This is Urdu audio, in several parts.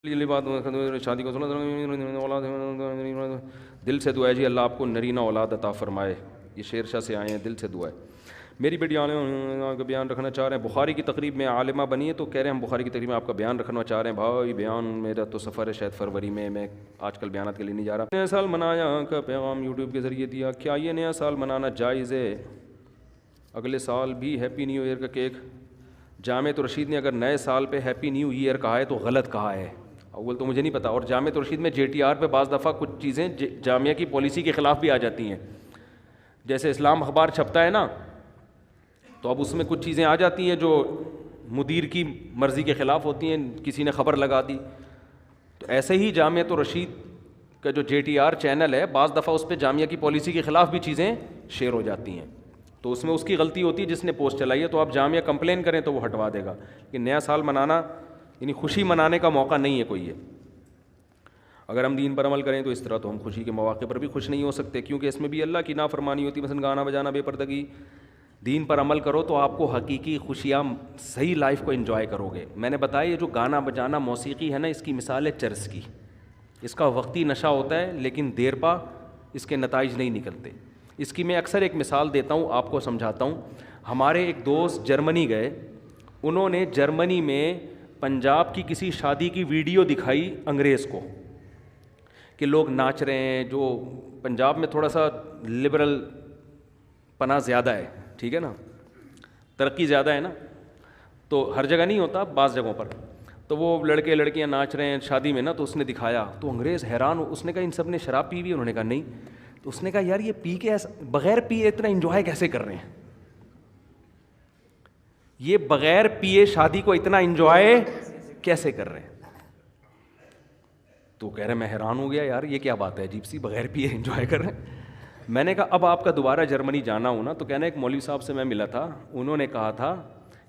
یہ بات شادی کو دل سے دعا ہے جی اللہ آپ کو نرینہ اولاد عطا فرمائے. یہ شیر شاہ سے آئے ہیں, دل سے دعا ہے. میری بیٹی عالمہ کا بیان رکھنا چاہ رہے ہیں, بخاری کی تقریب میں عالمہ بنی ہے تو کہہ رہے ہیں ہم بخاری کی تقریب میں آپ کا بیان رکھنا چاہ رہے ہیں. بھائی بیان میرا تو سفر ہے شاید فروری میں آج کل بیانات کے لیے نہیں جا رہا. نیا سال منایا کا پیغام یوٹیوب کے ذریعے دیا, کیا یہ نیا سال منانا جائز ہے؟ اگلے سال بھی ہیپی نیو ایئر کا کیک. جامعۃ رشید نے اگر نئے سال پہ ہیپی نیو ایئر کہا ہے تو غلط کہا ہے. اول تو مجھے نہیں پتا, اور جامعۃ رشید میں جے ٹی آر پہ بعض دفعہ کچھ چیزیں جامعہ کی پالیسی کے خلاف بھی آ جاتی ہیں. جیسے اسلام اخبار چھپتا ہے نا, تو اب اس میں کچھ چیزیں آ جاتی ہیں جو مدیر کی مرضی کے خلاف ہوتی ہیں, کسی نے خبر لگا دی. تو ایسے ہی جامعۃ رشید کا جو جے ٹی آر چینل ہے, بعض دفعہ اس پہ جامعہ کی پالیسی کے خلاف بھی چیزیں شیئر ہو جاتی ہیں, تو اس میں اس کی غلطی ہوتی ہے جس نے پوسٹ چلائی ہے. تو آپ جامعہ کمپلین کریں تو وہ ہٹوا دے گا. کہ نیا سال منانا یعنی خوشی منانے کا موقع نہیں ہے کوئی. یہ اگر ہم دین پر عمل کریں تو اس طرح تو ہم خوشی کے مواقع پر بھی خوش نہیں ہو سکتے, کیونکہ اس میں بھی اللہ کی نافرمانی ہوتی ہے. مثلا گانا بجانا, بے پردگی. دین پر عمل کرو تو آپ کو حقیقی خوشیاں, صحیح لائف کو انجوائے کرو گے. میں نے بتایا یہ جو گانا بجانا موسیقی ہے نا, اس کی مثال ہے چرس کی. اس کا وقتی نشہ ہوتا ہے لیکن دیر پا اس کے نتائج نہیں نکلتے. اس کی میں اکثر ایک مثال دیتا ہوں, آپ کو سمجھاتا ہوں. ہمارے ایک دوست جرمنی گئے, انہوں نے جرمنی میں پنجاب کی کسی شادی کی ویڈیو دکھائی انگریز کو کہ لوگ ناچ رہے ہیں. جو پنجاب میں تھوڑا سا لبرل پناہ زیادہ ہے, ٹھیک ہے نا, ترقی زیادہ ہے نا, تو ہر جگہ نہیں ہوتا, بعض جگہوں پر. تو وہ لڑکے لڑکیاں ناچ رہے ہیں شادی میں نا, تو اس نے دکھایا تو انگریز حیران. اس نے کہا ان سب نے شراب پی ہوئی؟ انہوں نے کہا نہیں. تو اس نے کہا یار یہ پی کے بغیر پیے اتنا انجوائے کیسے کر رہے ہیں؟ یہ بغیر پیے شادی کو اتنا انجوائے کیسے کر رہے ہیں؟ تو کہہ رہے میں حیران ہو گیا, یار یہ کیا بات ہے عجیب سی, بغیر پیے انجوائے کر رہے ہیں. میں نے کہا اب آپ کا دوبارہ جرمنی جانا ہو نا, تو کہنا ایک مولوی صاحب سے میں ملا تھا, انہوں نے کہا تھا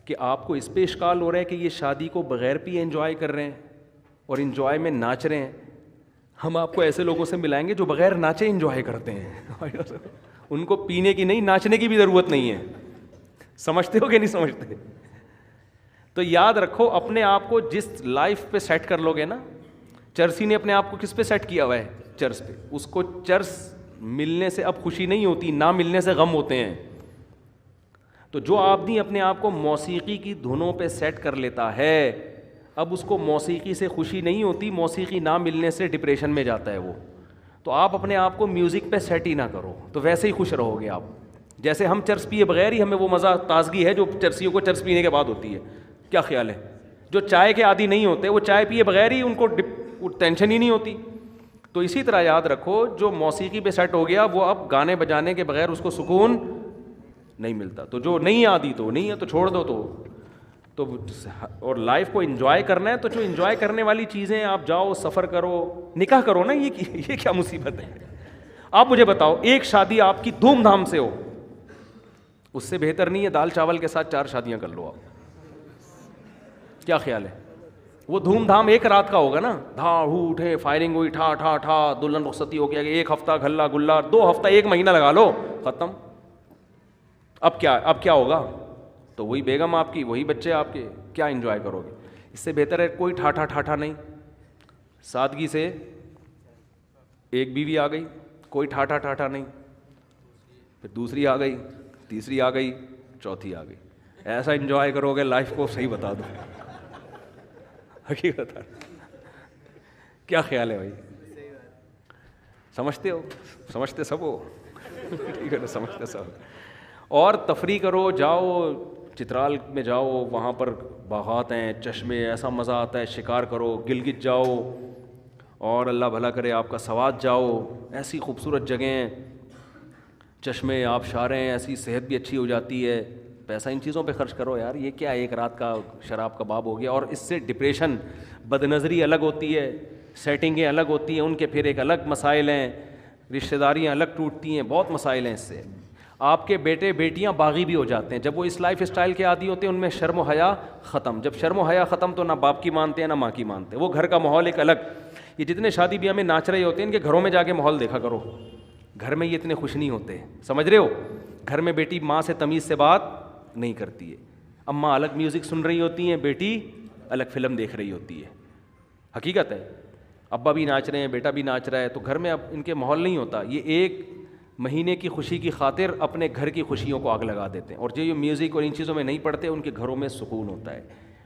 کہ آپ کو اس پہ اشکال ہو رہا ہے کہ یہ شادی کو بغیر پیے انجوائے کر رہے ہیں اور انجوائے میں ناچ رہے ہیں. ہم آپ کو ایسے لوگوں سے ملائیں گے جو بغیر ناچے انجوائے کرتے ہیں. ان کو پینے کی نہیں, ناچنے کی بھی ضرورت نہیں ہے. سمجھتے ہو کہ نہیں سمجھتے؟ تو یاد رکھو اپنے آپ کو جس لائف پہ سیٹ کر لو گے نا, چرسی نے اپنے آپ کو کس پہ سیٹ کیا ہوا ہے؟ چرس پہ. اس کو چرس ملنے سے اب خوشی نہیں ہوتی, نہ ملنے سے غم ہوتے ہیں. تو جو آدمی اپنے آپ کو موسیقی کی دھنوں پہ سیٹ کر لیتا ہے, اب اس کو موسیقی سے خوشی نہیں ہوتی, موسیقی نہ ملنے سے ڈپریشن میں جاتا ہے وہ. تو آپ اپنے آپ کو میوزک پہ سیٹ ہی نہ کرو, تو ویسے ہی خوش رہو گے آپ. جیسے ہم چرس پیے بغیر ہی ہمیں وہ مزہ تازگی ہے جو چرسیوں کو چرس پینے کے بعد ہوتی ہے. کیا خیال ہے؟ جو چائے کے عادی نہیں ہوتے وہ چائے پیے بغیر ہی ان کو ٹینشن ہی نہیں ہوتی. تو اسی طرح یاد رکھو جو موسیقی پہ سیٹ ہو گیا وہ اب گانے بجانے کے بغیر اس کو سکون نہیں ملتا. تو جو نہیں عادی تو نہیں ہے تو چھوڑ دو. تو اور لائف کو انجوائے کرنا ہے تو جو انجوائے کرنے والی چیزیں, آپ جاؤ سفر کرو, نکاح کرو نا. یہ کیا مصیبت ہے؟ آپ مجھے بتاؤ ایک شادی آپ کی دھوم دھام سے ہو, اس سے بہتر نہیں ہے دال چاول کے ساتھ 4 شادیاں کر لو آپ. کیا خیال ہے؟ وہ دھوم دھام ایک رات کا ہوگا نا, دھاڑ اٹھے فائرنگ ہوئی, ٹھا ٹھا ٹھا, دلہن رخصتی ہو گیا, 1 ہفتہ گھلا گلا, 2 ہفتہ 1 مہینہ لگا لو, ختم. اب کیا ہوگا؟ تو وہی بیگم آپ کی, وہی بچے آپ کے, کیا انجوائے کرو گے؟ اس سے بہتر ہے کوئی ٹھاٹھا ٹھاٹھا نہیں, سادگی سے ایک بیوی آ گئی, کوئی ٹھاٹھا ٹھاٹھا نہیں, پھر دوسری آ گئی, تیسری آ گئی, چوتھی آ گئی. ایسا انجوائے کرو گے لائف کو, صحیح بتا دو حقیقت. کیا خیال ہے بھائی؟ سمجھتے ہو؟ سمجھتے سب ہو؟ ٹھیک ہے نا, سمجھتے سب. اور تفریح کرو, جاؤ چترال میں جاؤ, وہاں پر باغات ہیں, چشمے, ایسا مزہ آتا ہے. شکار کرو, گلگت جاؤ, اور اللہ بھلا کرے آپ کا سوات جاؤ, ایسی خوبصورت جگہیں, چشمے, آبشاریں, ایسی صحت بھی اچھی ہو جاتی ہے. پیسہ ان چیزوں پہ خرچ کرو یار. یہ کیا ایک رات کا شراب کا باب ہو گیا؟ اور اس سے ڈپریشن, بد نظری الگ ہوتی ہے, سیٹنگیں الگ ہوتی ہیں, ان کے پھر ایک الگ مسائل ہیں, رشتہ داریاں الگ ٹوٹتی ہیں, بہت مسائل ہیں اس سے. آپ کے بیٹے بیٹیاں باغی بھی ہو جاتے ہیں جب وہ اس لائف اسٹائل کے عادی ہوتے ہیں. ان میں شرم و حیا ختم. جب شرم و حیا ختم تو نہ باپ کی مانتے ہیں نہ ماں کی مانتے. وہ گھر کا ماحول ایک الگ. یہ جتنے شادی بیاہ میں ناچ رہے ہوتے ہیں ان کے گھروں میں جا کے ماحول دیکھا کرو. گھر میں یہ اتنے خوش نہیں ہوتے, سمجھ رہے ہو؟ گھر میں بیٹی ماں سے تمیز سے بات نہیں کرتی ہے. اماں الگ میوزک سن رہی ہوتی ہیں, بیٹی الگ فلم دیکھ رہی ہوتی ہے. حقیقت ہے. ابا بھی ناچ رہے ہیں, بیٹا بھی ناچ رہا ہے, تو گھر میں اب ان کے ماحول نہیں ہوتا. یہ ایک مہینے کی خوشی کی خاطر اپنے گھر کی خوشیوں کو آگ لگا دیتے ہیں. اور جو یہ میوزک اور ان چیزوں میں نہیں پڑتے, ان کے گھروں میں سکون ہوتا ہے.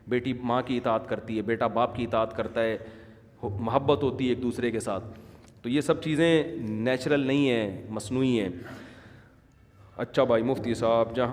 بیٹی ماں کی اطاعت کرتی ہے, بیٹا باپ کی اطاعت کرتا ہے, محبت ہوتی ہے ایک دوسرے کے ساتھ. تو یہ سب چیزیں نیچرل نہیں ہیں, مصنوعی ہیں. اچھا بھائی مفتی صاحب, جہاں